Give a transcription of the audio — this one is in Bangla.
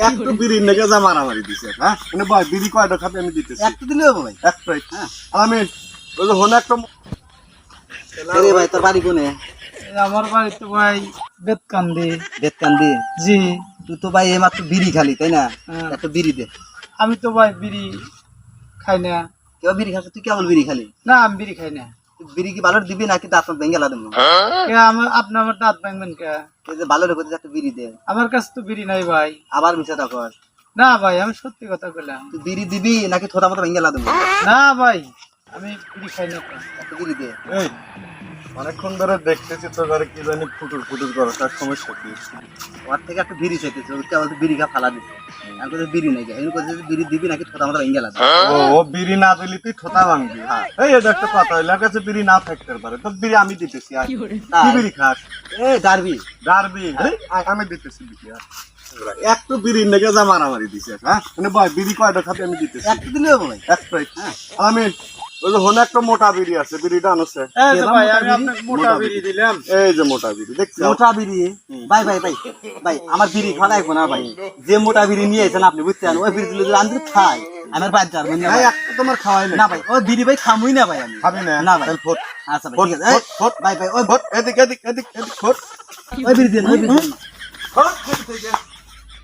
একটু বিড়ির নেগে যা মারামারি দিছে হ্যাঁ মানে ভাই বিড়ি কয়টা খাবে আমি দিতেছি একটু দিলে হবে ভাই। একটাই হ্যাঁ আমি ওই যে হনে একটা আরে ভাই তোর বাড়ি কোনে? আমার বাড়ি তো ভাই বেতকান্দি। বেতকান্দি? জি। তুই তো ভাই এইমাত্র বিড়ি খালি তাই না? হ্যাঁ। একটা বিড়ি দে। আমি তো ভাই বিড়ি খাই না। কেউ বিড়ি খাস? তুই কেবল বিড়ি খালি? না আমি বিড়ি খাই না। তুই বিড়ি কি ভালো দিবি নাকি দাঁত ভেঙে গেলা দেবো? আপনি আমার দাঁত ভাঙবেন কে? এই যে ভালো রেখে একটা বিড়ি দে। আমার কাছে তো বিড়ি নাই ভাই। আবার মিশে থাকো। না ভাই আমি সত্যি কথা বললাম। তুই বিড়ি দিবি নাকি থোড়া মতো ভেঙে গেলা দেবো? না ভাই আমি বিড়ি খাই না। একটা বিড়ি দে। এই অনেকক্ষণ ধরে দেখতেছি তো ঘরে কি জানি ফুটুর ফুটুর করে তার সমস্যা কি ওর থেকে একটা বিড়ি চাইতেছে, ওই কেবল তো বিড়ি খা ফালা দিছে। আমি কোথাও বিড়ি নাই, আমি কোথাও বিড়ি দিবি নাকি থোড়া মতো ভেঙে গেলা দেবো? ও বিড়ি না দিলি তুই ঠোঁটা ভাঙবি হ্যাঁ এই এটা একটা কথা হইলো কাছে বিড়ি না থাকতে পারে তো বিড়ি আমি দিতেছি আর কি বিড়ি খাস এ ডারবি গারবি আমি দিতেছি বিড়ি আর। একটু বিড়ির নেগে যা মারামারি দিছে হ্যাঁ মানে ভাই বিড়ি কয়টা খাবে আমি দিতেছি একটু দিলে হবে ভাই। একটাই হ্যাঁ আমি ওই যে হনে একটা মোটা বিড়ি আছে বিড়িটা আনছে এই যে ভাই আমি আপনাকে মোটা বিড়ি দিলাম। এই যে মোটা বিড়ি দেখছি মোটা বিড়ি? ভাই ভাই ভাই ভাই আমার বিড়ি খাওয়া লাগবে না ভাই। যে মোটা বিড়ি নিয়ে এসেছেন আপনি বুঝছেন, ওই বিড়ি দিলে আমি খাই আমার বাদ যাবেন না ভাই। একটা তোমার খাওয়াই না ভাই ওই বিড়ি ভাই খামুই না ভাই আমি। খাবি না না ভাই। তাহলে ফোট আচ্ছা ভাই ঠিক আছে। এই, ফোট ভাই ভাই ওই ফোট এদিক এদিক এদিক এদিক ফোট ওই বিড়ি দেন, ওই বিড়ি দেন। ফোট